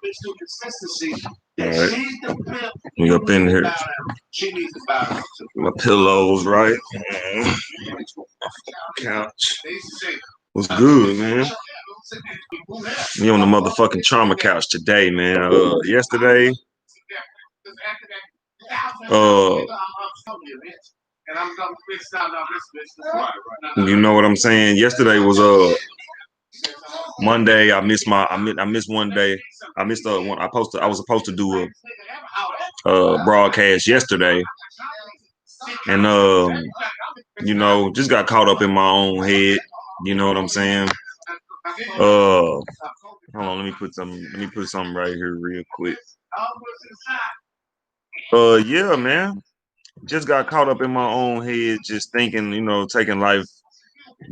All right. We up in here. My pillows, right? Couch. What's good, man? We on the motherfucking trauma couch today, man. Yesterday, you know what I'm saying? Yesterday was Monday. I missed one day. I missed one. I was supposed to do a broadcast yesterday, and just got caught up in my own head. You know what I'm saying? Hold on, let me put something right here real quick. Yeah, man. Just got caught up in my own head, just thinking, taking life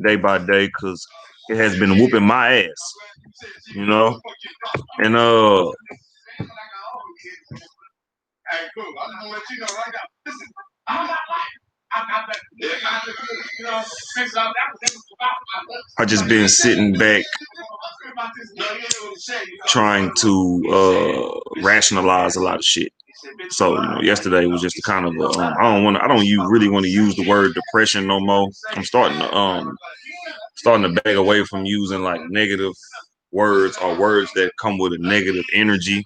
day by day, because it has been whooping my ass, and I just been sitting back trying to rationalize a lot of shit. So yesterday was just a kind of I don't really want to use the word depression no more. I'm starting to back away from using like negative words or words that come with a negative energy.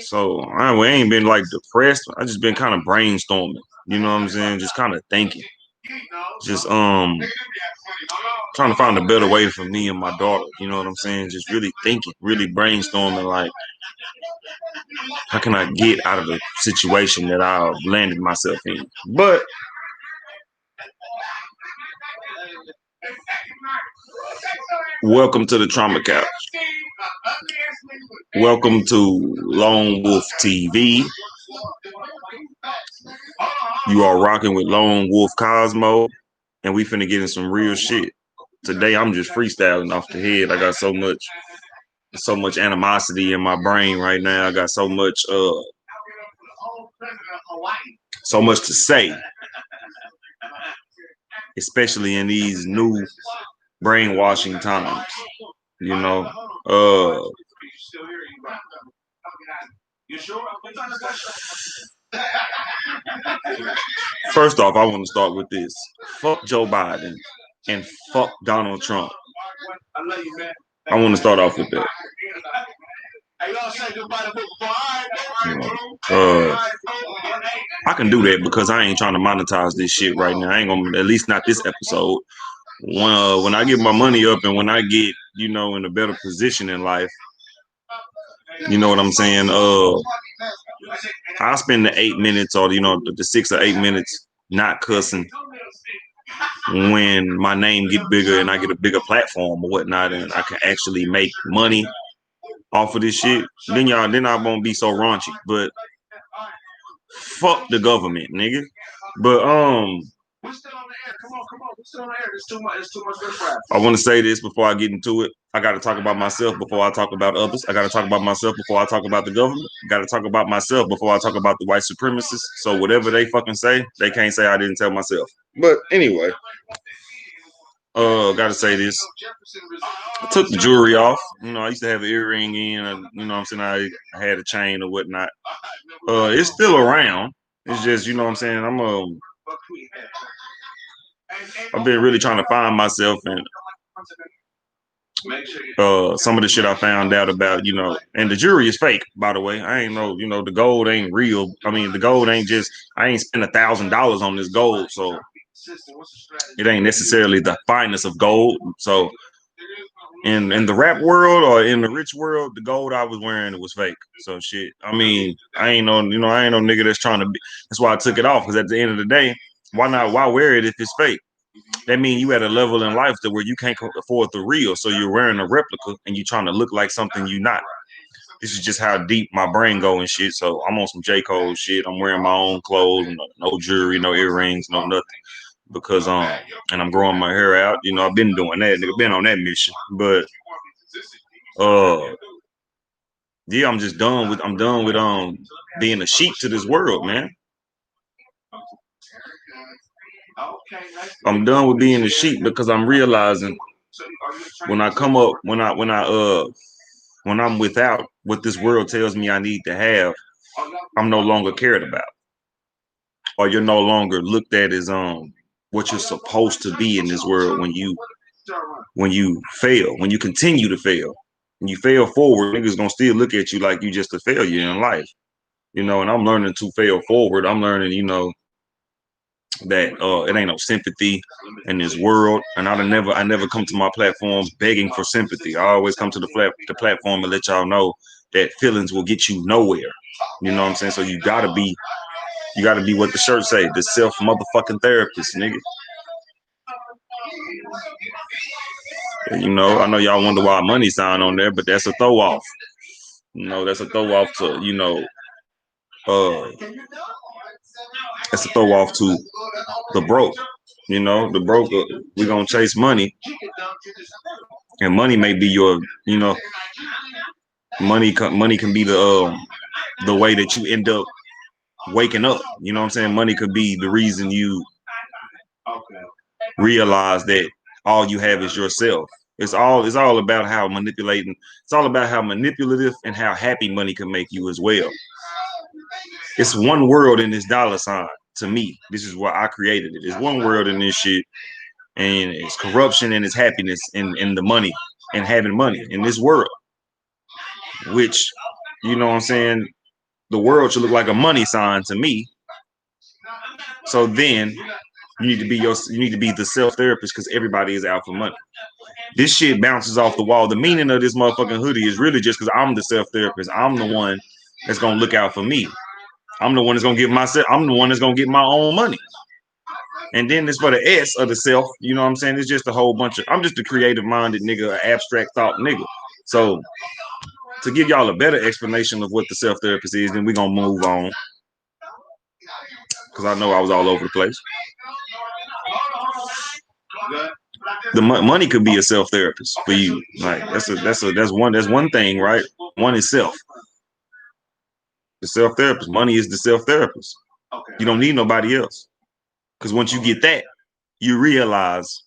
So we ain't been like depressed. I just been kind of brainstorming. You know what I'm saying? Just kind of thinking. Just trying to find a better way for me and my daughter. You know what I'm saying? Just really thinking, really brainstorming, like, how can I get out of the situation that I've landed myself in? But welcome to the Trauma Couch. Welcome to Lone Wolf TV. You are rocking with Lone Wolf Cosmo, and we finna get in some real shit. Today I'm just freestyling off the head. I got so much animosity in my brain right now. I got so much to say, especially in these new brainwashing times. First off, I want to start with this. Fuck Joe Biden and fuck Donald Trump. I want to start off with that. I can do that because I ain't trying to monetize this shit right now. I ain't gonna, at least not this episode. When I get my money up and when I get, in a better position in life, you know what I'm saying? I'll spend the 8 minutes or, the 6 or 8 minutes not cussing when my name get bigger and I get a bigger platform or whatnot, and I can actually make money off of this shit. Then I won't be so raunchy. But fuck the government, nigga. But I want to say this before I get into it. I got to talk about myself before I talk about others. I got to talk about myself before I talk about the government. I got to talk about myself before I talk about the white supremacists. So whatever they fucking say, they can't say I didn't tell myself. But anyway, got to say this. I took the jewelry off. I used to have an earring in. I'm saying? I had a chain or whatnot. It's still around. It's just, what I'm saying? I've been really trying to find myself, and some of the shit I found out about, and the jewelry is fake, by the way. I ain't know, the gold ain't real. I mean, the gold ain't just, I ain't spent $1,000 on this gold, so it ain't necessarily the finest of gold. So in the rap world or in the rich world, the gold I was wearing, it was fake. So shit. I mean, I ain't no nigga that's trying to be. That's why I took it off, because at the end of the day, why wear it if it's fake? That means you at a level in life to where you can't afford the real. So you're wearing a replica and you're trying to look like something you're not. This is just how deep my brain go and shit. So I'm on some J. Cole shit. I'm wearing my own clothes, no jewelry, no earrings, no nothing. Because and I'm growing my hair out. I've been doing that. Nigga, been on that mission. But yeah, I'm done with being a sheep to this world, man. I'm done with being a sheep because I'm realizing when I When I'm without what this world tells me I need to have, I'm no longer cared about, or you're no longer looked at as what you're supposed to be in this world. When you fail, when you continue to fail, when you fail forward, niggas gonna still look at you like you just a failure in life, you know. And I'm learning to fail forward. I'm learning, you know, that it ain't no sympathy in this world. And I never come to my platform begging for sympathy. I always come to the platform and let y'all know that feelings will get you nowhere. You know what I'm saying? So you gotta be what the shirt say, the self motherfucking therapist, nigga. You know, I know y'all wonder why money sign on there, but that's a throw off. You know, that's a throw off to, you know, uh that's a throw off to the broke. You know, the broke, we gonna chase money, and money may be your, you know, money can be the way that you end up waking up. You know what I'm saying? Money could be the reason you realize that all you have is yourself. It's all about how manipulating. It's all about how manipulative and how happy money can make you as well. It's one world in this dollar sign. To me, this is why I created it. It's one world in this shit, and it's corruption and it's happiness in the money and having money in this world. Which, you know what I'm saying, the world should look like a money sign to me. So then you need to be the self therapist, because everybody is out for money. This shit bounces off the wall. The meaning of this motherfucking hoodie is really just because I'm the self therapist. I'm the one that's gonna look out for me. I'm the one that's gonna give myself. I'm the one that's gonna get my own money. And then it's for the S of the self. You know what I'm saying? It's just a whole bunch of. I'm just a creative minded nigga, an abstract thought nigga. So to give y'all a better explanation of what the self therapist is, then we're gonna move on, because I know I was all over the place. The money could be a self therapist for you. Like that's one thing, right? One is self. The self therapist. Money is the self therapist. You don't need nobody else, because once you get that, you realize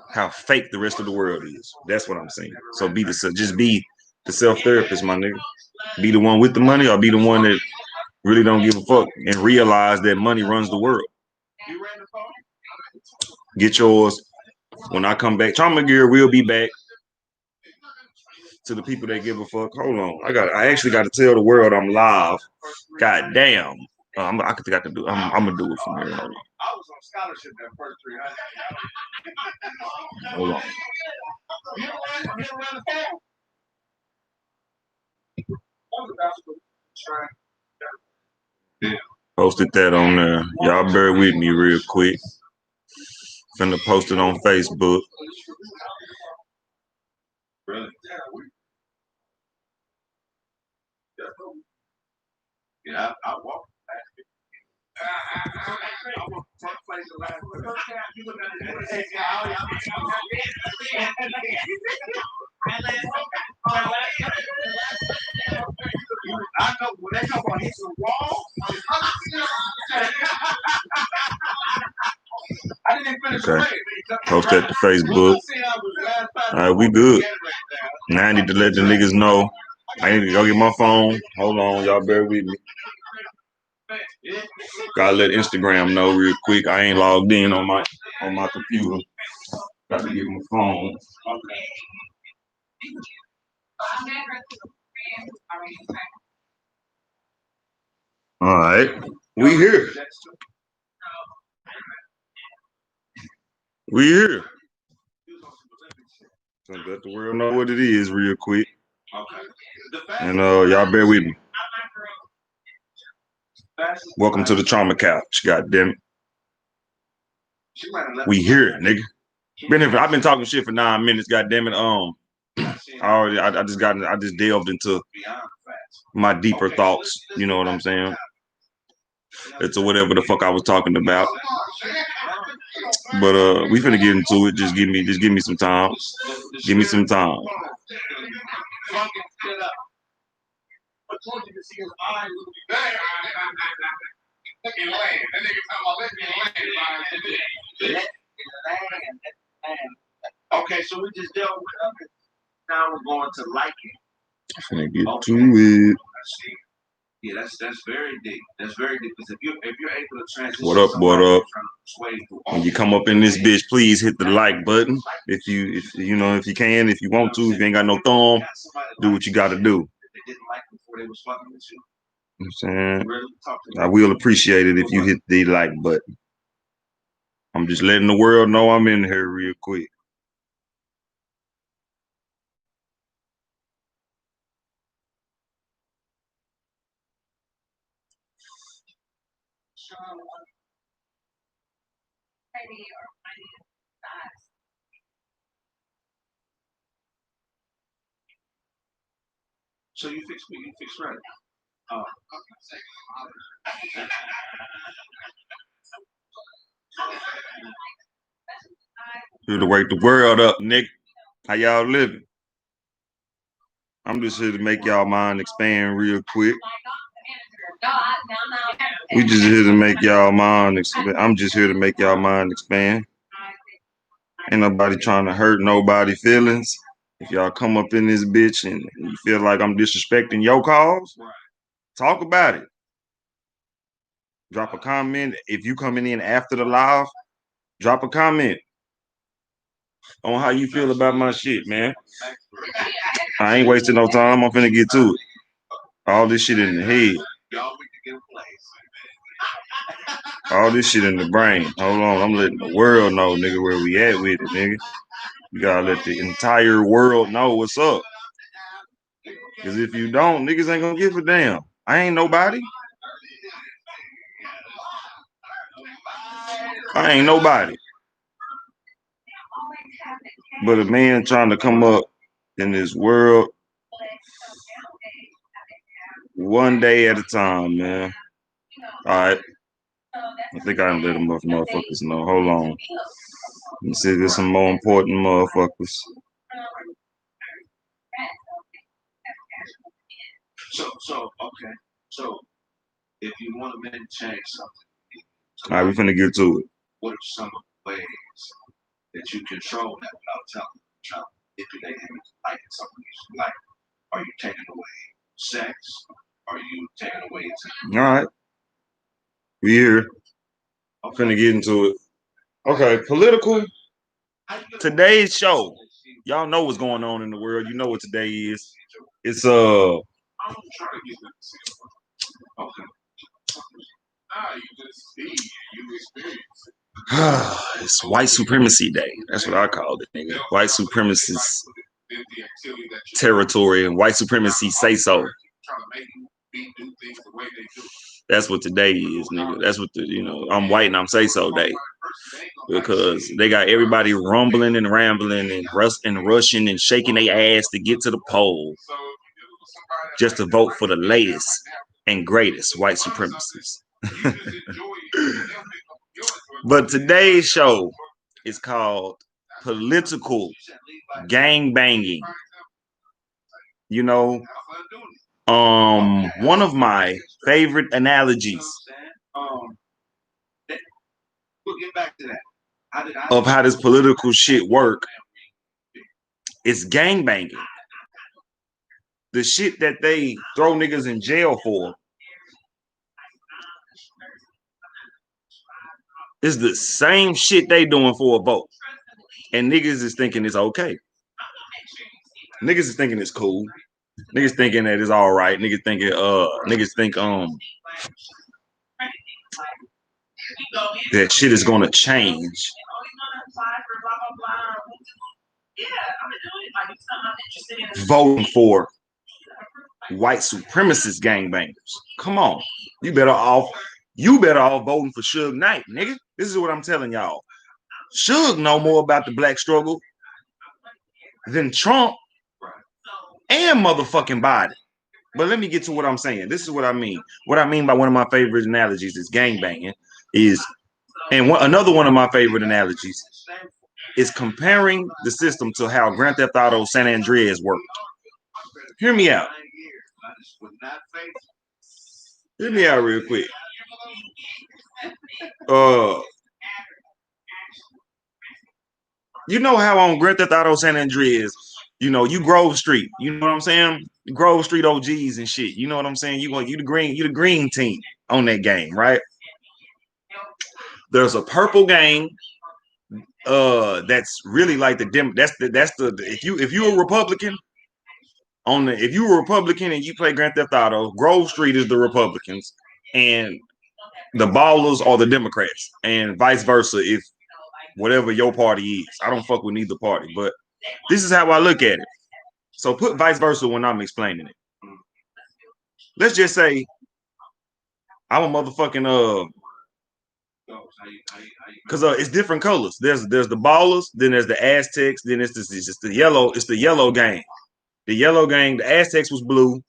how fake the rest of the world is. That's what I'm saying. So just be the self therapist, my nigga. Be the one with the money, or be the one that really don't give a fuck and realize that money runs the world. Get yours. When I come back, Trauma Gear will be back. To the people that give a fuck. Hold on. I actually got to tell the world I'm live. God damn. I'm gonna do it from here. Hold on. Hold on. Posted that on there. Y'all bear with me real quick. Finna post it on Facebook. Yeah, I walk. I know when they come on hit the wall. I didn't finish. Okay. Post that to Facebook. All right, we good. Now I need to let the niggas know. I need to go get my phone. Hold on, y'all bear with me. Gotta let Instagram know real quick. I ain't logged in on my computer. Got to get my phone. All right, we here. We here. So let the world know what it is real quick. And y'all bear with me. Welcome to the Trauma Couch. God damn it. We here, nigga. I've been talking shit for 9 minutes. God damn it. I just delved into my deeper thoughts. You know what I'm saying? It's whatever the fuck I was talking about. But we finna get into it. Just give me some time. Give me some time. Okay, so we just dealt with it. Now we're going to like it. Finna get to it. Yeah, that's very deep. That's very deep. Because if you're able to transition, What up? What up? When you come up in this bitch, please hit the like button. If you know, if you can, if you want to, if you ain't got no thumb, do what you got to do. You know what I'm saying? I will appreciate it if you hit the like button. I'm just letting the world know I'm in here real quick. So you fix me, you fix right. Oh. Here to wake the world up, Nick. How y'all living? I'm just here to make y'all mind expand real quick. We just here to make y'all mind expand. I'm just here to make y'all mind expand. Ain't nobody trying to hurt nobody feelings. If y'all come up in this bitch and you feel like I'm disrespecting your cause, talk about it. Drop a comment. If you coming in after the live, drop a comment on how you feel about my shit, man. I ain't wasting no time. I'm finna get to it. All this shit in the head. All this shit in the brain. Hold on. I'm letting the world know, nigga, where we at with it, nigga. You gotta let the entire world know what's up. Because if you don't, niggas ain't gonna give a damn. I ain't nobody. I ain't nobody. But a man trying to come up in this world one day at a time, man. All right. I think I done let them motherfuckers know. Hold on. Let me see if there's some more important motherfuckers. So okay. So if you want a man to change something, all right, we finna get to it. What are some of the ways that you control that without trying to manipulate him into liking something you like? Are you taking away sex? Are you taking away all right. We here. I'm finna get into it. Okay, political. Today's show. Y'all know what's going on in the world. You know what today is. It's it's white supremacy day. That's what I called it, nigga. White supremacist territory and white supremacy say so. That's what today is, nigga. That's what I'm white and I'm say so day. Because they got everybody rumbling and rambling and rushing and shaking their ass to get to the poll just to vote for the latest and greatest white supremacists. But today's show is called Political Gang Banging. You know, one of my favorite analogies of how this political shit work is gang banging. The shit that they throw niggas in jail for is the same shit they doing for a vote. And niggas is thinking it's okay. Niggas is thinking it's cool. Niggas thinking that it's all right. Niggas think that shit is gonna change. Voting for white supremacist gangbangers. Come on. You better off voting for Suge Knight, nigga. This is what I'm telling y'all. Suge know more about the black struggle than Trump and motherfucking Biden. But let me get to what I'm saying. This is what I mean. What I mean by one of my favorite analogies is gangbanging another one of my favorite analogies is comparing the system to how Grand Theft Auto San Andreas worked. Hear me out. Hear me out real quick. You know how on Grand Theft Auto San Andreas, You Grove Street. You know what I'm saying? Grove Street OGs and shit. You know what I'm saying? You the green team on that game, right? There's a purple gang. That's really like that's the if you a Republican if you were a Republican and you play Grand Theft Auto, Grove Street is the Republicans and the Ballers are the Democrats, and vice versa if whatever your party is. I don't fuck with neither party, but this is how I look at it. So put vice versa when I'm explaining it. Let's just say I'm a motherfucking because it's different colors. There's the Ballers, then there's the Aztecs, then it's the yellow. It's the yellow gang. The yellow gang. The Aztecs was blue,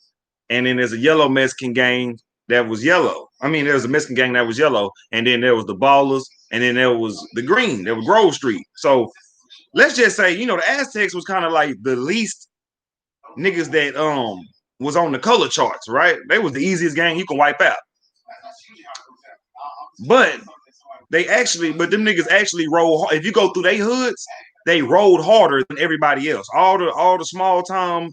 and then there's a yellow Mexican gang that was yellow. I mean, there was a Mexican gang that was yellow, and then there was the Ballers, and then there was the green. There was Grove Street. So let's just say, the Aztecs was kind of like the least niggas that was on the color charts, right? They was the easiest gang you can wipe out. But them niggas actually roll. If you go through their hoods, they rolled harder than everybody else. All the small time,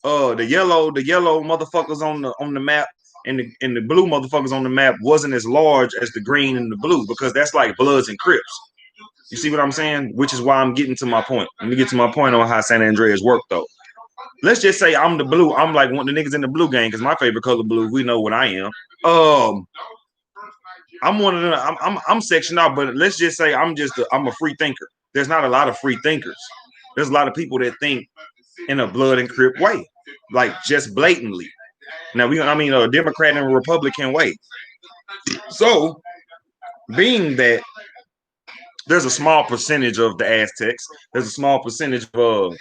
the yellow motherfuckers on the map and the blue motherfuckers on the map wasn't as large as the green and the blue because that's like Bloods and Crips. You see what I'm saying? Which is why I'm getting to my point. Let me get to my point on how San Andreas work though. Let's just say I'm the blue. I'm like one of the niggas in the blue gang because my favorite color blue. We know what I am. I'm one of them. I'm sectioned out, but let's just say I'm a free thinker. There's not a lot of free thinkers. There's a lot of people that think in a blood and crip way, like just blatantly. Now a Democrat and a Republican way. So, being that there's a small percentage of the Aztecs, there's a small percentage of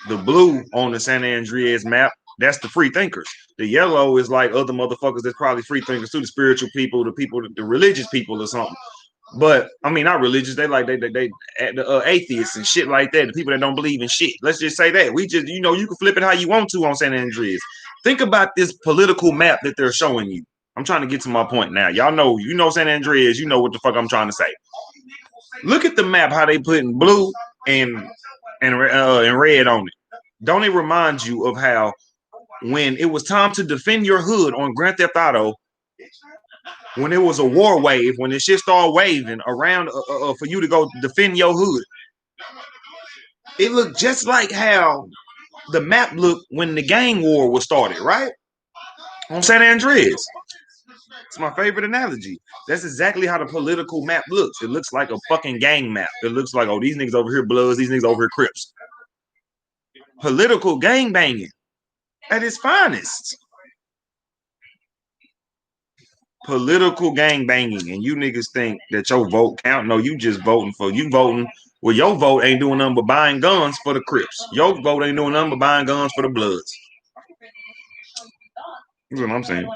the blue on the San Andreas map. That's the free thinkers. The yellow is like other motherfuckers that's probably free thinkers too, the spiritual people, the religious people or something. But I mean, not religious. They the atheists and shit like that. The people that don't believe in shit. Let's just say that we just you can flip it how you want to on San Andreas. Think about this political map that they're showing you. I'm trying to get to my point now. Y'all know, San Andreas. You know what the fuck I'm trying to say. Look at the map how they put in blue and red on it. Don't it remind you of how when it was time to defend your hood on Grand Theft Auto, when it was a war wave, when the shit started waving around for you to go defend your hood, it looked just like how the map looked when the gang war was started, right? On San Andreas. It's my favorite analogy. That's exactly how the political map looks. It looks like a fucking gang map. It looks like, these niggas over here Bloods, these niggas over here Crips. Political gang banging at its finest. Political gang banging, and you niggas think that your vote count. No, you just voting. Well, your vote ain't doing nothing but buying guns for the Crips. Your vote ain't doing nothing but buying guns for the Bloods. That's what I'm saying.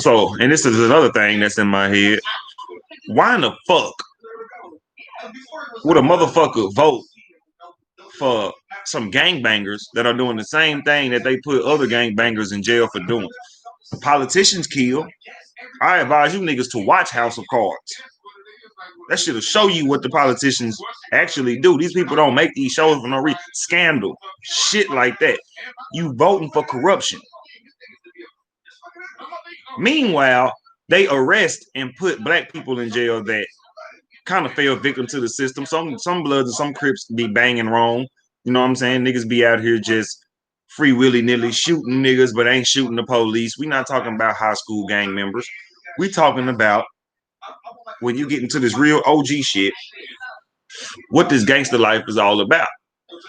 So, and this is another thing that's in my head. Why in the fuck would a motherfucker vote for some gangbangers that are doing the same thing that they put other gangbangers in jail for doing? Politicians kill. I advise you niggas to watch House of Cards. That shit'll show you what the politicians actually do. These people don't make these shows for no reason. Scandal. Shit like that. You voting for corruption. Meanwhile, they arrest and put black people in jail that kind of fell victim to the system. Some Bloods and some Crips be banging wrong. You know what I'm saying? Niggas be out here just free willy-nilly shooting niggas, but ain't shooting the police. We not talking about high school gang members. We talking about when you get into this real OG shit, what this gangster life is all about.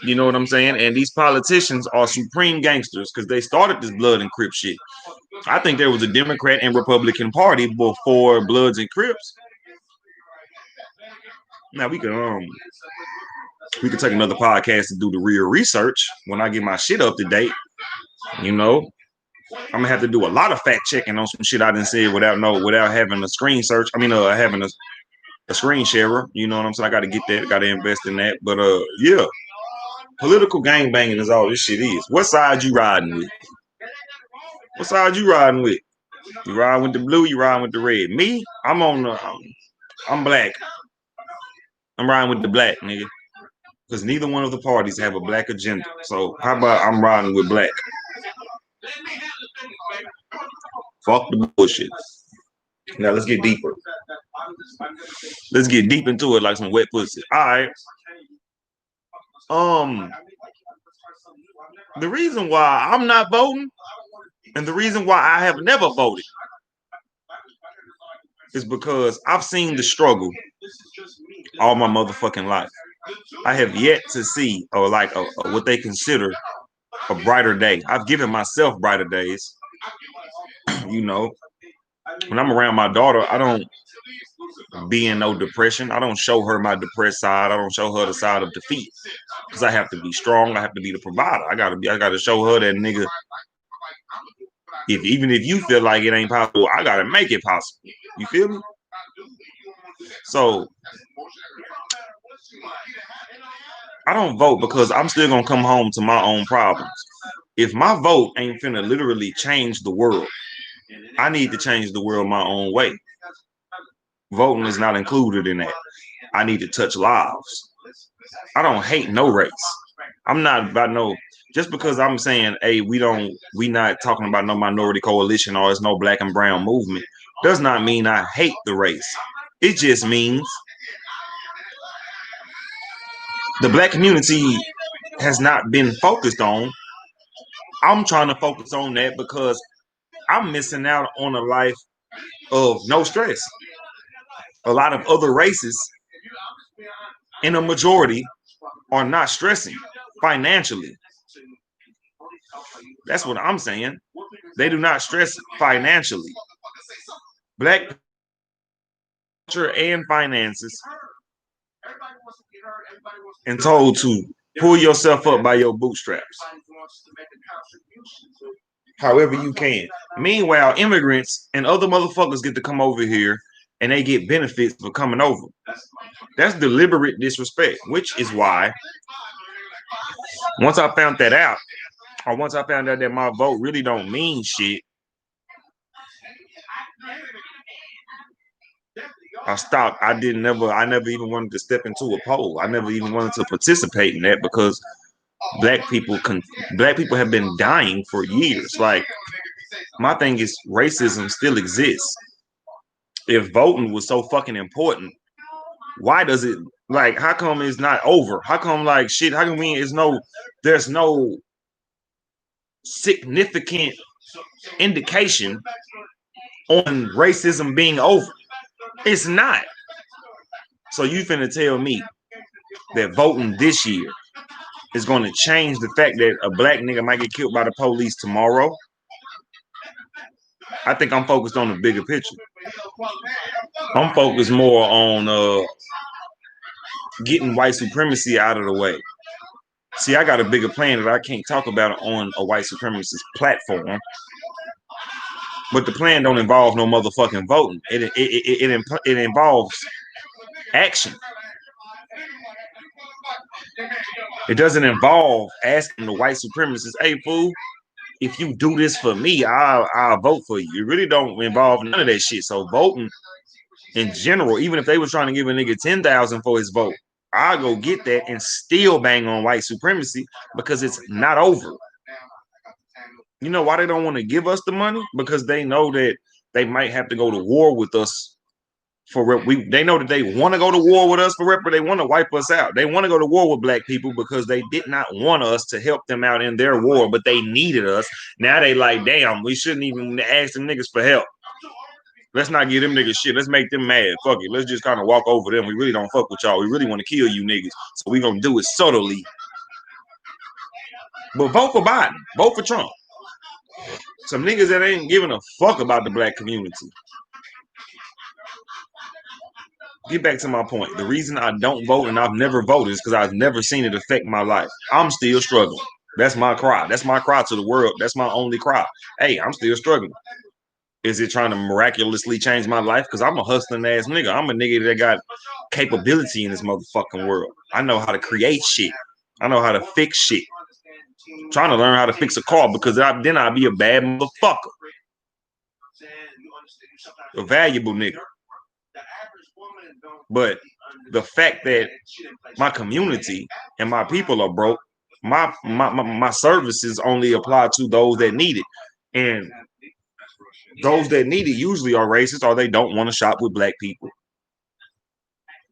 You know what I'm saying? And these politicians are supreme gangsters because they started this blood and Crip shit. I think there was a Democrat and Republican party before Bloods and Crips. Now we can take another podcast to do the real research when I get my shit up to date. I'm gonna have to do a lot of fact checking on some shit I didn't say without having a screen search. Having a screen sharer. You know what I'm saying? I got to get that. Got to invest in that. But yeah, political gang banging is all this shit is. What side you riding with? What side you riding with? You riding with the blue? You riding with the red? Me? I'm Black. I'm riding with the black, nigga. because neither one of the parties have a black agenda. So how about I'm riding with Blacc? Fuck the bullshit. Now let's get deeper. Let's get deep into it like some wet pussy. All right. The reason why I'm not voting and the reason why I have never voted is because I've seen the struggle all my motherfucking life. I have yet to see or like what they consider a brighter day. I've given myself brighter days. You know, when I'm around my daughter, I don't be in no depression. I don't show her my depressed side. I don't show her the side of defeat because I have to be strong. I have to be the provider. I gotta show her that nigga. Even if you feel like it ain't possible, I gotta make it possible. You feel me? So I don't vote because I'm still gonna come home to my own problems. If my vote ain't finna literally change the world, I need to change the world my own way. Voting is not included in that. I need to touch lives. I don't hate no race. I'm not about no just because I'm saying, hey, we not talking about no minority coalition or it's no black and brown movement, does not mean I hate the race. It just means the black community has not been focused on. I'm trying to focus on that because I'm missing out on a life of no stress. A lot of other races in a majority are not stressing financially. That's what I'm saying. They do not stress financially. Black culture and finances and told to pull yourself up by your bootstraps. However you can. Meanwhile, immigrants and other motherfuckers get to come over here and they get benefits for coming over. That's deliberate disrespect, which is why once I found that out, or once I found out that my vote really don't mean shit, I stopped. I never even wanted to step into a poll. I never even wanted to participate in that because black people have been dying for years. Like, my thing is racism still exists. If voting was so fucking important, why does it, like, how come it's not over? How come, like, shit, how come there's no significant indication on racism being over? It's not. So you finna tell me that voting this year is going to change the fact that a black nigga might get killed by the police tomorrow? I think I'm focused on the bigger picture. I'm focused more on getting white supremacy out of the way. See, I got a bigger plan that I can't talk about on a white supremacist platform. But the plan don't involve no motherfucking voting. It involves action. It doesn't involve asking the white supremacists, hey, fool, if you do this for me, I'll vote for you. It really don't involve none of that shit. So voting in general, even if they was trying to give a nigga 10,000 for his vote, I'll go get that and still bang on white supremacy because it's not over. You know why they don't want to give us the money? Because they know that they might have to go to war with us they know that they want to go to war with us for rep, but they want to wipe us out. They want to go to war with black people because they did not want us to help them out in their war, but they needed us. Now they like, damn, we shouldn't even ask them niggas for help. Let's not give them niggas shit. Let's make them mad. Fuck it. Let's just kind of walk over them. We really don't fuck with y'all. We really want to kill you niggas. So we gonna do it subtly. But vote for Biden. Vote for Trump. Some niggas that ain't giving a fuck about the black community. Get back to my point. The reason I don't vote and I've never voted is because I've never seen it affect my life. I'm still struggling. That's my cry. That's my cry to the world. That's my only cry. Hey, I'm still struggling. Is it trying to miraculously change my life? Because I'm a hustling ass nigga. I'm a nigga that got capability in this motherfucking world. I know how to create shit. I know how to fix shit. I'm trying to learn how to fix a car because then I'll be a bad motherfucker. A valuable nigga. But the fact that my community and my people are broke, my services only apply to those that need it. And those that need it usually are racist or they don't want to shop with black people.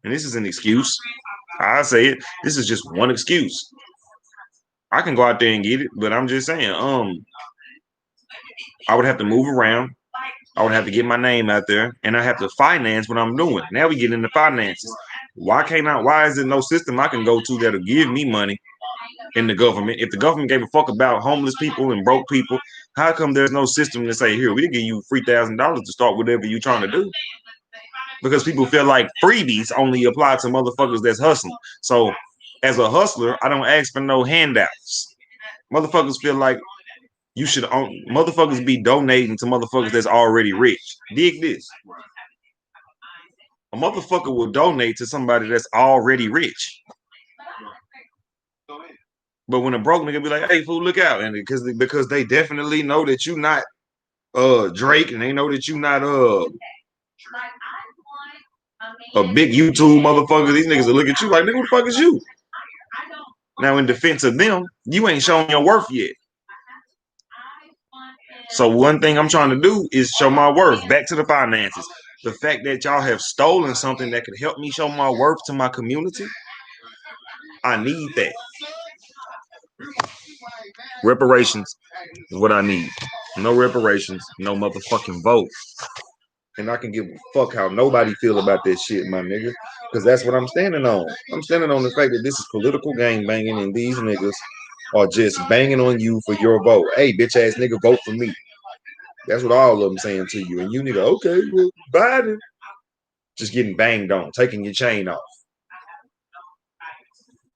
And this is an excuse. I say it. This is just one excuse. I can go out there and get it, but I'm just saying, I would have to move around. I would have to get my name out there, and I have to finance what I'm doing. Now we get into finances. Why can't I? Why is there no system I can go to that'll give me money in the government? If the government gave a fuck about homeless people and broke people, how come there's no system to say, here, we'll give you $3,000 to start whatever you're trying to do? Because people feel like freebies only apply to motherfuckers that's hustling. So as a hustler, I don't ask for no handouts. Motherfuckers feel like you should motherfuckers be donating to motherfuckers that's already rich. Dig this. A motherfucker will donate to somebody that's already rich. But when a broke nigga be like, hey, fool, look out. And because they definitely know that you not Drake, and they know that you not a big YouTube motherfucker, these niggas will look at you like, nigga, who the fuck is you? Now, in defense of them, you ain't shown your worth yet. So one thing I'm trying to do is show my worth. Back to the finances. The fact that y'all have stolen something that could help me show my worth to my community, I need that. Reparations is what I need. No reparations, no motherfucking vote. And I can give a fuck how nobody feel about this shit, my nigga. Because that's what I'm standing on. I'm standing on the fact that this is political gang banging and these niggas are just banging on you for your vote. Hey, bitch ass nigga, vote for me. That's what all of them saying to you. And you nigga, okay, well, Biden. Just getting banged on, taking your chain off.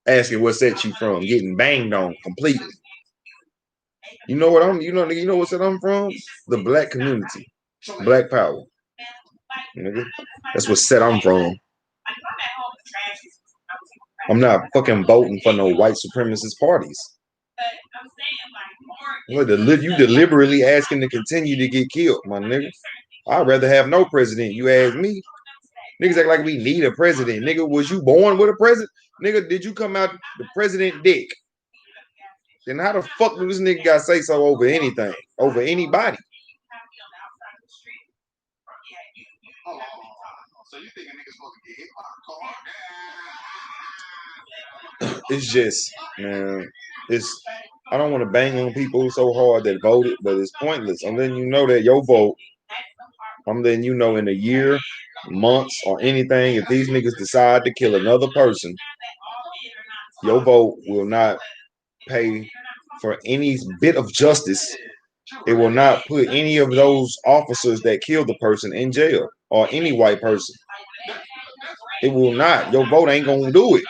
Asking what set you from, getting banged on completely. You know what what set I'm from? The black community. Black power. Nigga. That's what set I'm from. I'm not fucking voting for no white supremacist parties. You deliberately asking to continue to get killed, my nigga. I'd rather have no president, you ask me. Niggas act like we need a president. Nigga, was you born with a president? Nigga, did you come out the president dick? Then how the fuck do this nigga got say so over anything? Over anybody? It's just, man, I don't want to bang on people so hard that voted, but it's pointless. I'm letting you know that your vote, I'm letting you know in a year, months, or anything, if these niggas decide to kill another person, your vote will not pay for any bit of justice. It will not put any of those officers that killed the person in jail or any white person. It will not. Your vote ain't gonna do it.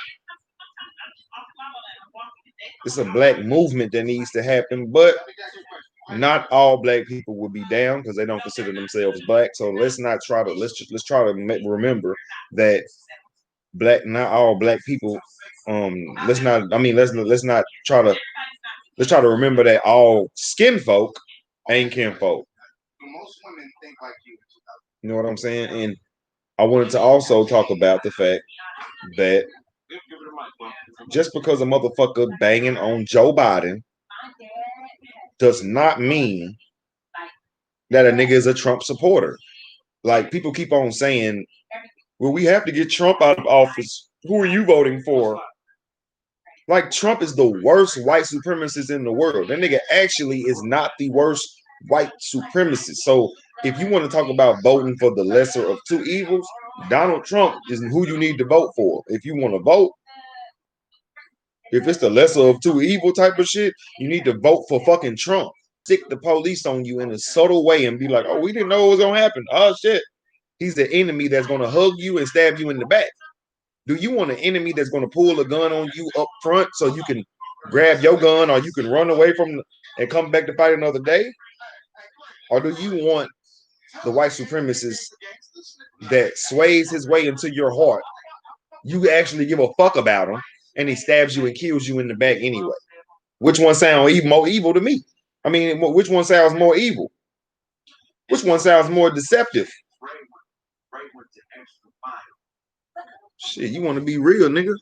It's a black movement that needs to happen, but not all black people will be down because they don't consider themselves black. So let's try to remember that not all black people. Let's try to remember that all skin folk ain't kinfolk. You know what I'm saying? And I wanted to also talk about the fact that just because a motherfucker banging on Joe Biden does not mean that a nigga is a Trump supporter. Like, people keep on saying, well, we have to get Trump out of office. Who are you voting for? Like, Trump is the worst white supremacist in the world. That nigga actually is not the worst white supremacist. So if you want to talk about voting for the lesser of two evils, Donald Trump is who you need to vote for. If you want to vote, if it's the lesser of two evil type of shit, you need to vote for fucking Trump. Stick the police on you in a subtle way and be like, oh, we didn't know it was going to happen. Oh, shit. He's the enemy that's going to hug you and stab you in the back. Do you want an enemy that's going to pull a gun on you up front so you can grab your gun or you can run away from and come back to fight another day? Or do you want the white supremacist that sways his way into your heart? You actually give a fuck about him and he stabs you and kills you in the back anyway. Which one sounds even more evil to me? I mean, which one sounds more evil? Which one sounds more deceptive? Shit, you want to be real, nigga?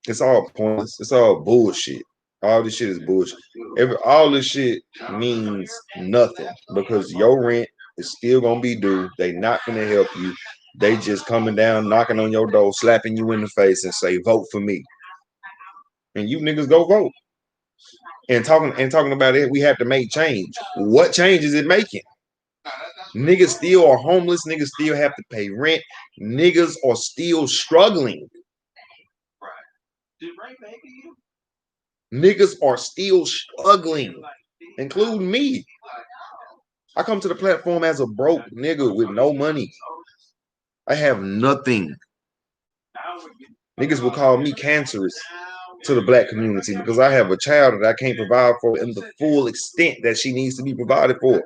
It's all pointless. It's all bullshit. All this shit is bullshit. All this shit means nothing because your rent is still gonna be due. They not gonna help you. They just coming down, knocking on your door, slapping you in the face, and say, "Vote for me." And you niggas go vote. And talking about it, we have to make change. What change is it making? Niggas still are homeless. Niggas still have to pay rent. Niggas are still struggling. Niggas are still struggling, including me. I come to the platform as a broke nigga with no money. I have nothing. Niggas will call me cancerous to the black community because I have a child that I can't provide for in the full extent that she needs to be provided for.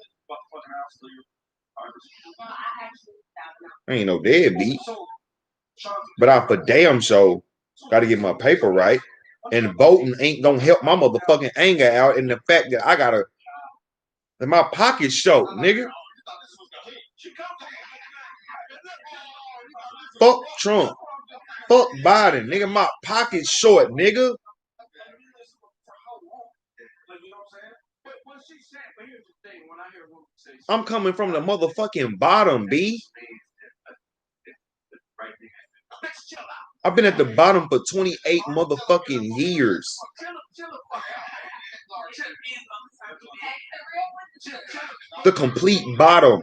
I ain't no deadbeat. But I for damn sure gotta get my paper right. And voting ain't gonna help my motherfucking anger out in the fact that I gotta that my pocket's short, nigga. Fuck Trump. Fuck Biden, nigga. My pocket's short, nigga. I'm coming from the motherfucking bottom, B. I've been at the bottom for 28 motherfucking years. The complete bottom.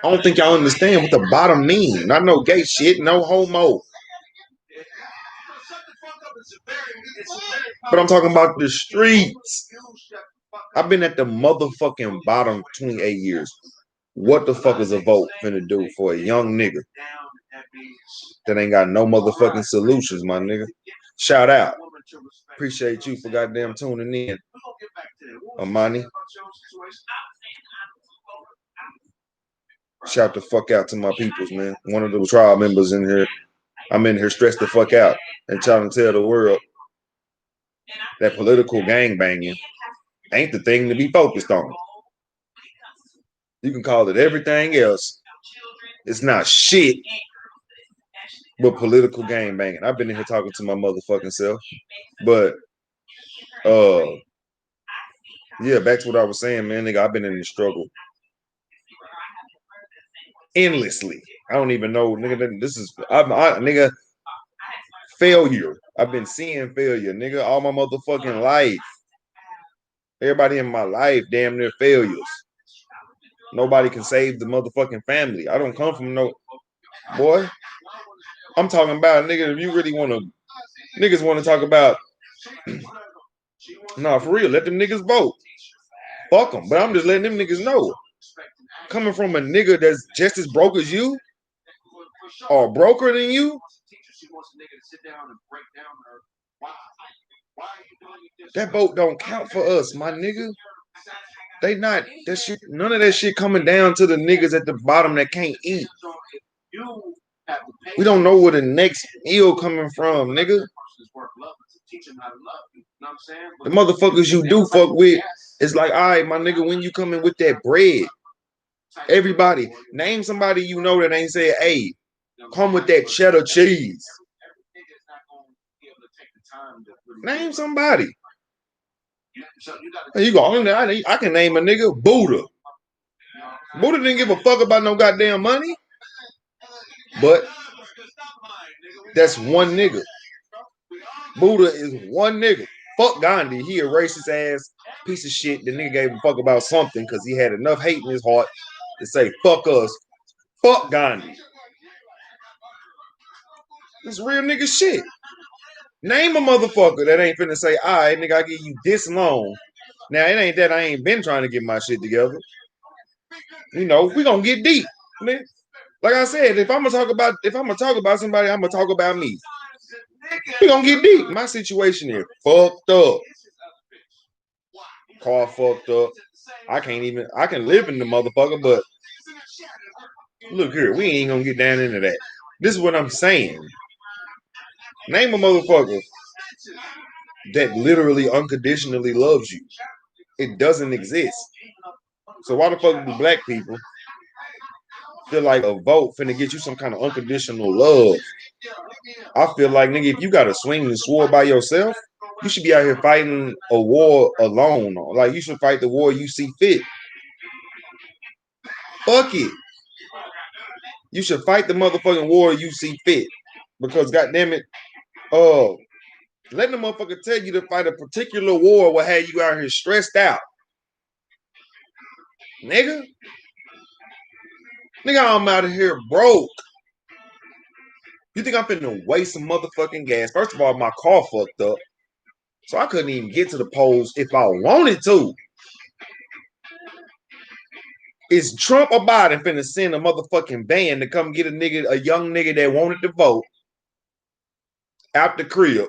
I don't think y'all understand what the bottom means. Not no gay shit, no homo. But I'm talking about the streets. I've been at the motherfucking bottom 28 years. What the fuck is a vote finna do for a young nigga that ain't got no motherfucking solutions, my nigga? Shout out. Appreciate you for goddamn tuning in. Amani. Shout the fuck out to my peoples, man. One of the tribe members in here. I'm in here stressed the fuck out and trying to tell the world that political gangbanging ain't the thing to be focused on. You can call it everything else. It's not shit but political gangbanging. I've been in here talking to my motherfucking self. But yeah, back to what I was saying, man, nigga, I've been in the struggle endlessly. I don't even know, nigga, this is nigga, failure. I've been seeing failure, nigga, all my motherfucking life. Everybody in my life, damn near failures. Nobody can save the motherfucking family. I don't come from no boy. I'm talking about, nigga, if you really want to, niggas want to talk about, nah, for real, let them niggas vote. Fuck them. But I'm just letting them niggas know. Coming from a nigga that's just as broke as you, or broker than you, that vote don't count for us, my nigga. They not that shit. None of that shit coming down to the niggas at the bottom that can't eat. We don't know where the next meal coming from, nigga. The motherfuckers you do fuck with, it's like, all right, my nigga, when you coming with that bread? Everybody, name somebody you know that ain't said, hey, come with that cheddar cheese. Name somebody. You go, I can name a nigga Buddha. Buddha didn't give a fuck about no goddamn money. But that's one nigga. Buddha is one nigga. Fuck Gandhi. He a racist ass piece of shit. The nigga gave a fuck about something because he had enough hate in his heart to say, fuck us. Fuck Gandhi. This real nigga shit. Name a motherfucker that ain't finna say, all right, nigga, I give you this long. Now, it ain't that I ain't been trying to get my shit together. You know, we gonna get deep. Man. Like I said, if I'm gonna talk about somebody, I'm gonna talk about me. We gonna get deep. My situation is fucked up. Car fucked up. I can live in the motherfucker, but look here, we ain't gonna get down into that. This is what I'm saying. Name a motherfucker that literally unconditionally loves you. It doesn't exist. So why the fuck do black people feel like a vote finna get you some kind of unconditional love. I feel like, nigga, if you got a swinging sword by yourself, you should be out here fighting a war alone. Like, you should fight the war you see fit. Fuck it. You should fight the motherfucking war you see fit. Because, goddamn it, letting the motherfucker tell you to fight a particular war will have you out here stressed out. Nigga, I'm out of here broke. You think I'm finna waste some motherfucking gas? First of all, my car fucked up. So I couldn't even get to the polls if I wanted to. Is Trump or Biden finna send a motherfucking van to come get a young nigga that wanted to vote out the crib?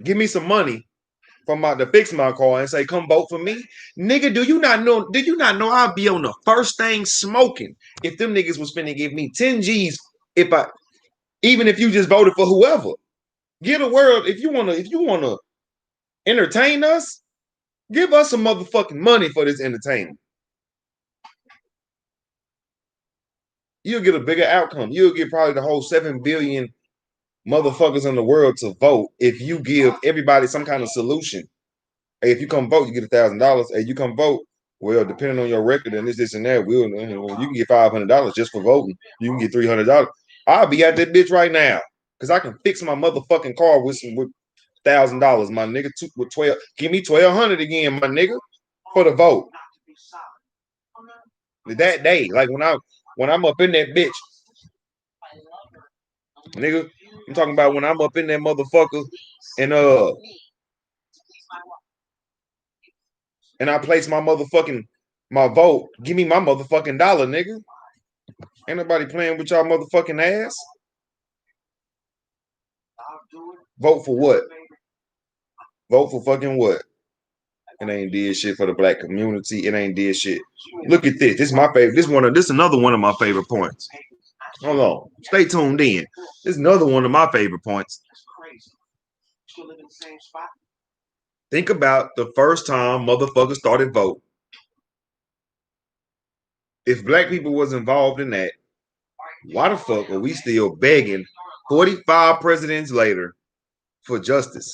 Give me some money to fix my car and say, come vote for me. Nigga, do you not know I'd be on the first thing smoking if them niggas was finna give me 10 G's even if you just voted for whoever. Give the world, if you wanna entertain us, give us some motherfucking money for this entertainment. You'll get a bigger outcome. You'll get probably the whole 7 billion motherfuckers in the world to vote if you give everybody some kind of solution. Hey, if you come vote, you get $1,000. Hey, you come vote. Well, depending on your record and this and that, you can get $500 just for voting. You can get $300. I'll be at that bitch right now because I can fix my motherfucking car with $1,000, my nigga. With 12, give me 1,200 again, my nigga, for the vote. That day, like when I'm up in that bitch, nigga, I'm talking about when I'm up in that motherfucker and I place my vote. Give me my motherfucking dollar, nigga. Ain't nobody playing with y'all motherfucking ass. Vote for what? Vote for fucking what? It ain't did shit for the black community. It ain't did shit. Look at this. This is my favorite. This is another one of my favorite points. Hold on. Stay tuned in. This is another one of my favorite points. Think about the first time motherfuckers started voting. If black people was involved in that, why the fuck are we still begging 45 presidents later for justice?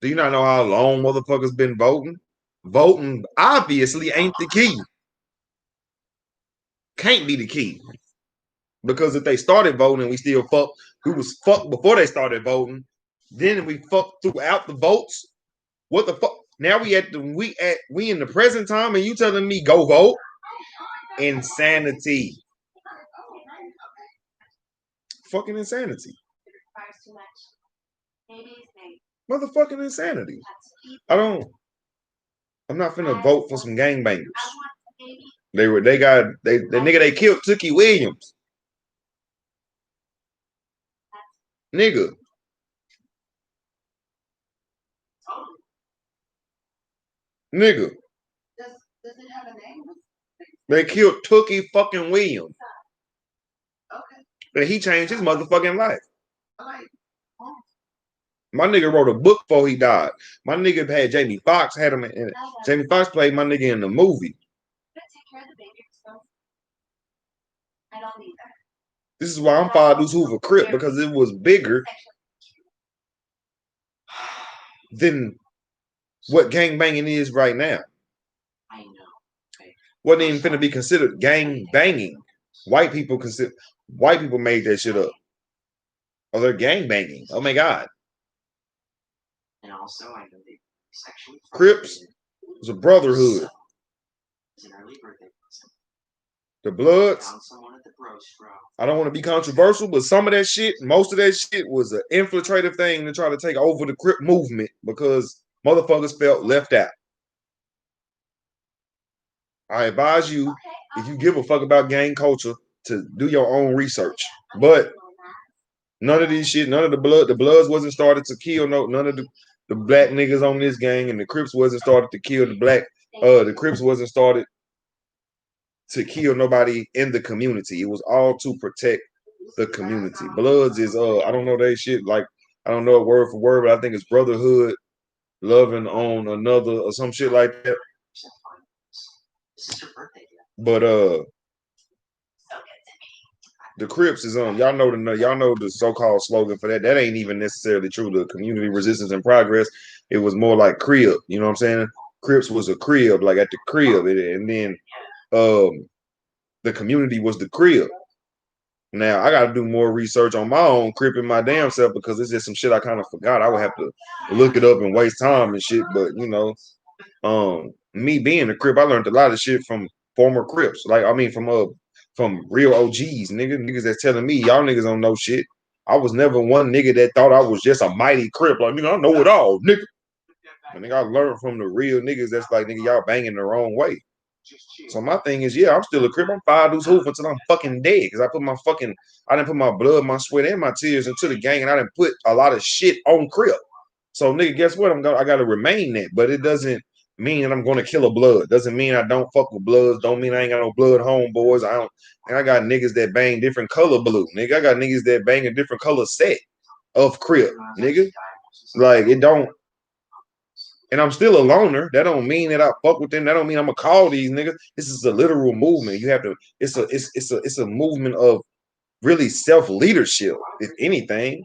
Do you not know how long motherfuckers been voting? Voting obviously ain't the key. Can't be the key. Because if they started voting, we still fucked. We was fucked before they started voting. Then we fucked throughout the votes. What the fuck? Now we in the present time, and you telling me go vote? Insanity. Fucking insanity. Motherfucking insanity. I'm not finna vote for some gangbangers. The nigga they killed Tookie Williams. Nigga. Nigga. Does it have a name? They killed Tookie fucking Williams. Okay. And he changed his motherfucking life. My nigga wrote a book before he died. My nigga had Jamie Foxx had him in it. Jamie Foxx played my nigga in the movie. I don't need that. This is why I'm Father Deuce Hoover Crip, because it was bigger than what gang banging is right now. I know. Wasn't even finna be considered gang banging. White people made that shit up. Oh, they're gang banging. Oh my God. And also, I know they sexually. Crips was a brotherhood. It's an early birthday present. The Bloods. I don't want to be controversial, but some of that shit, most of that shit was an infiltrative thing to try to take over the Crip movement because motherfuckers felt left out. I advise you, if you give a fuck about gang culture, to do your own research. But none of these shit, none of the Bloods wasn't started to kill none of the black niggas on this gang, and the Crips wasn't started to kill the Crips wasn't started to kill nobody in the community. It was all to protect the community. Bloods is I don't know that shit, like I don't know it word for word, but I think it's brotherhood, loving on another or some shit like that. But The Crips is y'all know the so-called slogan for that. That ain't even necessarily true. The community resistance and progress. It was more like crib. You know what I'm saying? Crips was a crib, like at the crib, and then the community was the crib. Now I got to do more research on my own crip in my damn self because it's just some shit I kind of forgot. I would have to look it up and waste time and shit. But me being a crip, I learned a lot of shit from former crips. Like I mean, from real OGs, niggas that's telling me y'all niggas don't know shit. I was never one nigga that thought I was just a mighty crip. Like nigga, I know it all, nigga. And nigga, I learned from the real niggas that's like nigga, y'all banging the wrong way. So my thing is, yeah, I'm still a crip. I'm five dudes hoof until I'm fucking dead. Because I didn't put my blood, my sweat, and my tears into the gang, and I didn't put a lot of shit on crip. So nigga, guess what? I gotta remain that. But it doesn't mean that I'm gonna kill a blood. Doesn't mean I don't fuck with bloods. Don't mean I ain't got no blood homeboys. I got niggas that bang different color blue. Nigga, I got niggas that bang a different color set of crip, nigga. Like it don't. And I'm still a loner. That don't mean that I fuck with them. That don't mean I'm gonna call these niggas. This is a literal movement. You have to. It's a movement of really self leadership. If anything,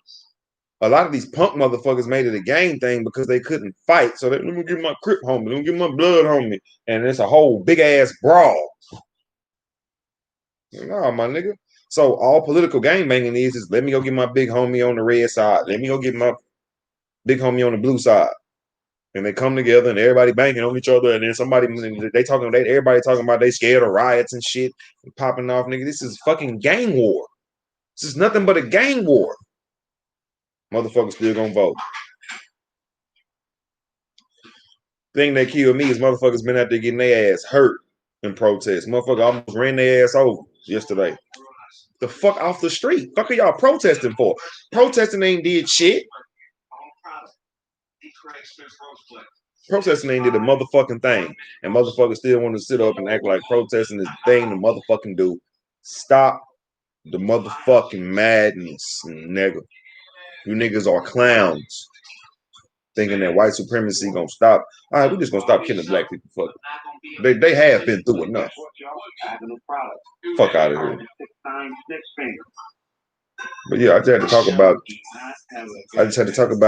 a lot of these punk motherfuckers made it a gang thing because they couldn't fight. So let me get my crip homie. Let me get my blood homie. And it's a whole big ass brawl. Nah, my nigga. So all political gang banging is let me go get my big homie on the red side. Let me go get my big homie on the blue side. And they come together and everybody banging on each other, and then everybody talking about they scared of riots and shit and popping off, nigga. This is fucking gang war. This is nothing but a gang war. Motherfuckers still gonna vote. Thing that killed me is motherfuckers been out there getting their ass hurt in protest. Motherfucker almost ran their ass over yesterday. The fuck off the street. Fuck are y'all protesting for? Protesting ain't did shit. Protesting ain't did a motherfucking thing. And motherfuckers still want to sit up and act like protesting is the thing to motherfucking do. Stop the motherfucking madness, nigga. You niggas are clowns. Thinking that white supremacy gonna stop. All right, we just gonna stop killing black people. Fuck it. They have been through enough. Fuck out of here. But yeah, I just had to talk about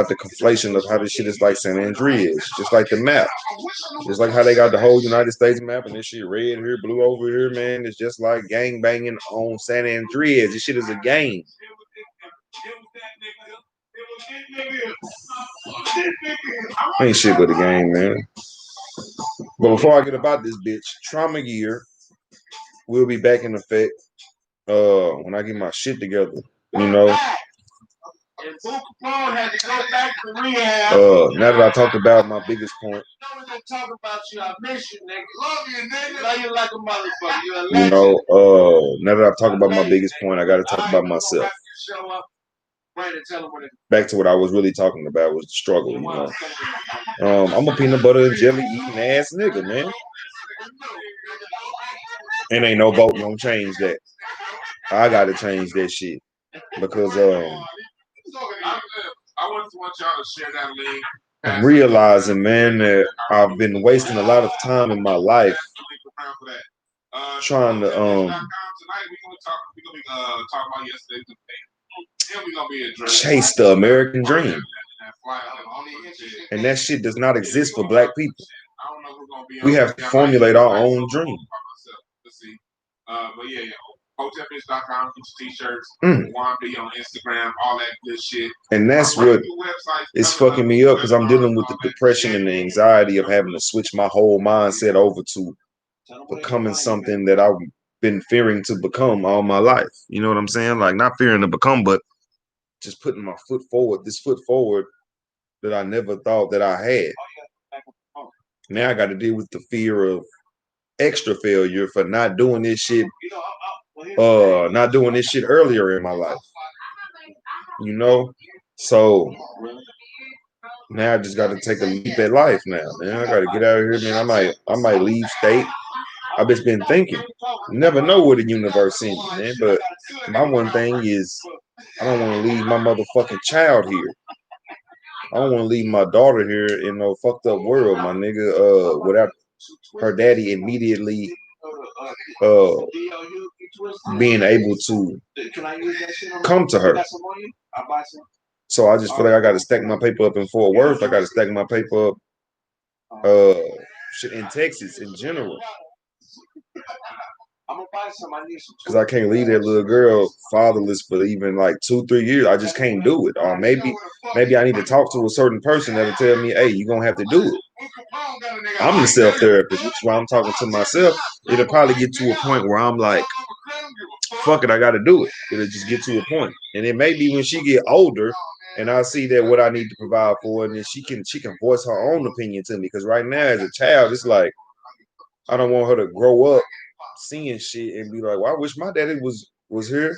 the conflation of how this shit is like San Andreas, just like the map. Just like how they got the whole United States map and this shit red here, blue over here, man. It's just like gang banging on San Andreas. This shit is a game. Ain't shit but a game, man. But before I get about this bitch, trauma year will be back in effect when I get my shit together. You know. Now that I talked about my biggest point. Now that I've talked about my biggest point, I gotta talk about myself. Back to what I was really talking about was the struggle, you know. I'm a peanut butter and jelly eating ass nigga, man. And ain't no vote gonna change that. I gotta change that shit. Because I'm realizing, man, that I've been wasting a lot of time in my life trying to chase the American dream. And that shit does not exist for black people. We have to formulate our own dream. But yeah, hotepitch.com, t-shirts, Wambi on Instagram, all that good shit. And that's what is fucking me up because I'm dealing with the depression and the anxiety of having to switch my whole mindset over to becoming something that I've been fearing to become all my life. You know what I'm saying? Like not fearing to become, but just putting my foot forward, this foot forward that I never thought that I had. Now I got to deal with the fear of extra failure for not doing this shit earlier in my life. You know? So now I just gotta take a leap at life now, man. I gotta get out of here, man. I might leave state. I've just been thinking. You never know where the universe sends you, man. But my one thing is I don't want to leave my motherfucking child here. I don't want to leave my daughter here in no fucked up world, my nigga, without her daddy immediately being able to come to her. So I just feel like I got to stack my paper up in Fort Worth. I got to stack my paper up shit in Texas in general. Because I can't leave that little girl fatherless for even like 2-3 years. I just can't do it. Or maybe I need to talk to a certain person that'll tell me, hey, you're gonna have to do it. I'm the self-therapist, which is why I'm talking to myself. It'll probably get to a point where I'm like, fuck it, I gotta do it. It'll just get to a point. And it may be when she get older and I see that what I need to provide for her, and then she can voice her own opinion to me. Because right now, as a child, it's like I don't want her to grow up seeing shit and be like, well, I wish my daddy was here.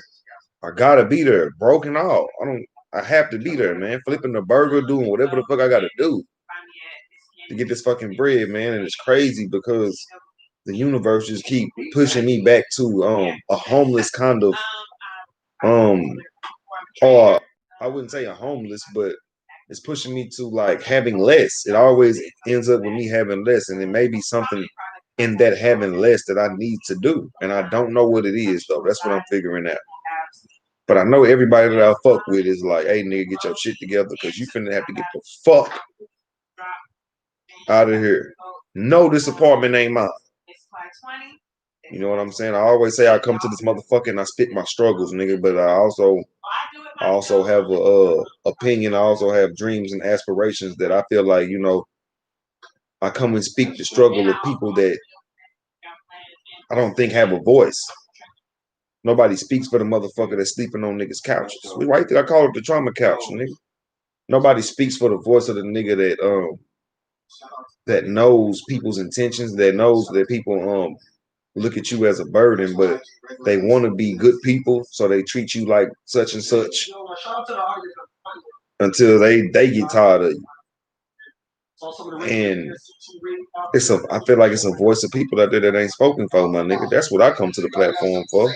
I gotta be there, broken all. I have to be there, man. Flipping the burger, doing whatever the fuck I gotta do to get this fucking bread, man. And it's crazy because the universe just keep pushing me back to a homeless kind of or I wouldn't say a homeless, but it's pushing me to like having less. It always ends up with me having less, and it may be something in that having less that I need to do, and I don't know what it is though. That's what I'm figuring out. But I know everybody that I fuck with is like, hey nigga, get your shit together because you finna have to get the fuck out of here. No, this apartment ain't mine. You know what I'm saying? I always say I come to this motherfucker and I spit my struggles, nigga, but I also have a opinion. I also have dreams and aspirations that I feel like, you know, I come and speak the struggle of people that I don't think have a voice. Nobody speaks for the motherfucker that's sleeping on niggas' couches. We right there. I call it the trauma couch, nigga. Nobody speaks for the voice of the nigga that knows people's intentions, that knows that people look at you as a burden, but they want to be good people, so they treat you like such and such until they get tired of you. And I feel like it's a voice of people out there that ain't spoken for, my nigga. That's what I come to the platform for.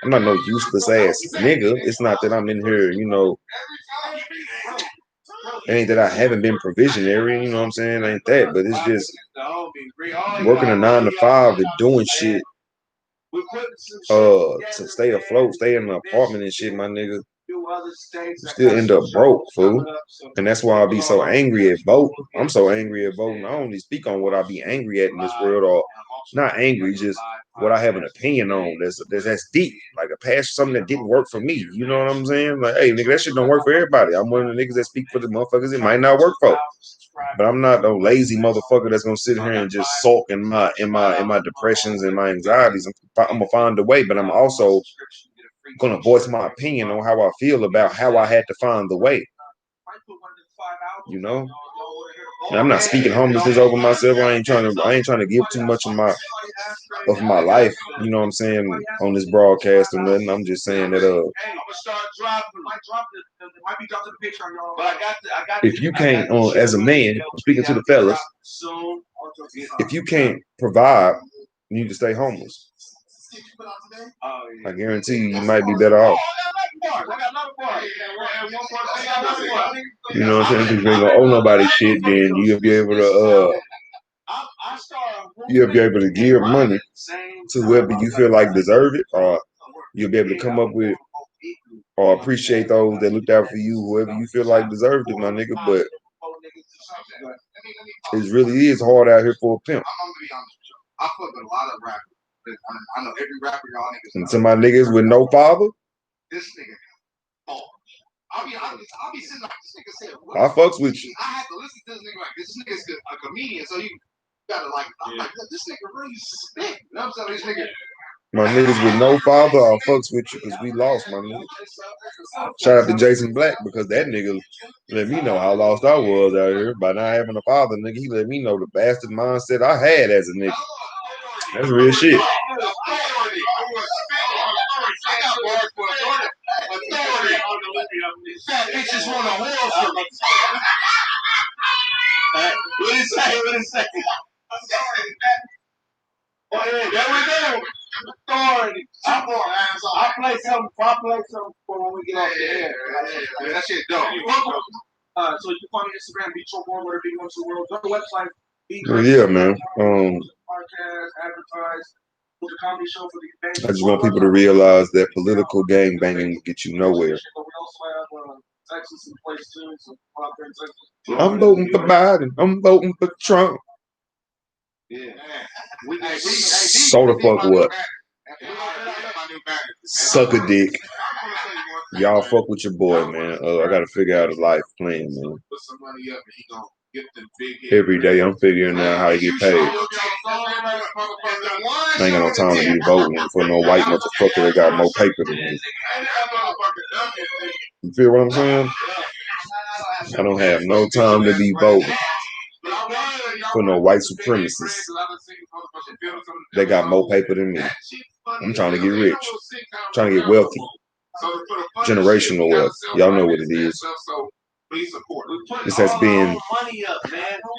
I'm not no useless ass nigga. It's not that I'm in here, you know. It ain't that I haven't been provisionary, you know what I'm saying? Ain't that, but it's just working a 9 to 5 and doing shit to stay afloat, stay in an apartment and shit, my nigga. You still end up broke, fool. And that's why I be so angry at voting. I'm so angry at voting. I only speak on what I be angry at in this world, or not angry, just what I have an opinion on. That's deep. Like a past something that didn't work for me. You know what I'm saying? Like, hey, nigga, that shit don't work for everybody. I'm one of the niggas that speak for the motherfuckers it might not work for. But I'm not no lazy motherfucker that's gonna sit here and just sulk in my depressions and my anxieties. I'm gonna find a way, but I'm also gonna voice my opinion on how I feel about how I had to find the way. You know, and I'm not speaking homelessness over myself. I ain't trying to give too much of my life. You know what I'm saying on this broadcast or nothing. I'm just saying that if you can't, as a man, speaking to the fellas, if you can't provide, you need to stay homeless. I guarantee you, you might be better off. You know what I'm saying? Because you ain't gonna owe nobody shit, then you'll be able to give money to whoever you feel like deserve it, or you'll be able to come up with or appreciate those that looked out for you, whoever you feel like deserved it, my nigga. But it really is hard out here for a pimp. I fuck with a lot of rappers. I know every rapper y'all niggas. And some of my niggas with no father. This nigga. Oh. I'll be sitting like this nigga said. I fucks with you. I had to listen to this nigga like this nigga's a comedian, so you gotta like. I'm like, this nigga really spit. You know what I'm saying? This nigga. My niggas with no father, I fucks with you because we lost, my nigga. Shout out to Jason Blacc because that nigga let me know how lost I was out here by not having a father, nigga. He let me know the bastard mindset I had as a nigga. That's real shit. What is say? Oh, yeah, there we go. Authority. I play something for when we get off the air. Yeah, that shit dope. So you can find me on Instagram, Beach World, whatever you want to the world. Go to the website. Yeah, man. Podcast, advertise. I just want people to realize that political gang banging will get you nowhere. I'm voting for Biden. I'm voting for Trump. So the fuck what? Suck a dick. Y'all fuck with your boy, man. I gotta figure out a life plan, man. Every day I'm figuring out how to get paid. I ain't got no time to be voting for no white motherfucker that got more paper than me. You feel what I'm saying? I don't have no time to be voting for no white supremacists. They got more paper than me. I'm trying to get rich. I'm trying to get wealthy. Generational wealth. Y'all know what it is. This has been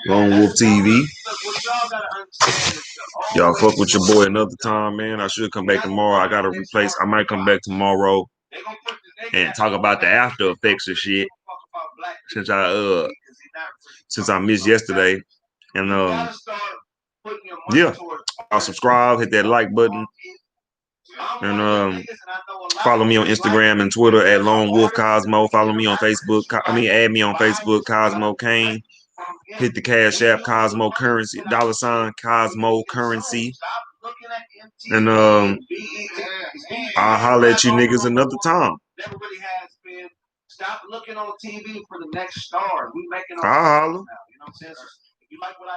Lone Wolf TV. Y'all fuck with your boy another time, man. I should come back tomorrow. I gotta replace. I might come back tomorrow and talk about the after effects of shit. Since I missed yesterday. And yeah. I'll subscribe, hit that like button. And follow me on Instagram and Twitter at Lone Wolf Cosmo. Follow me on Facebook. Add me on Facebook, Cosmo Kane. Hit the Cash App, Cosmo Currency, $ Cosmo Currency. And I'll holler at you niggas another time. Stop looking on TV for the next star. We making our holler. You know what I'm saying?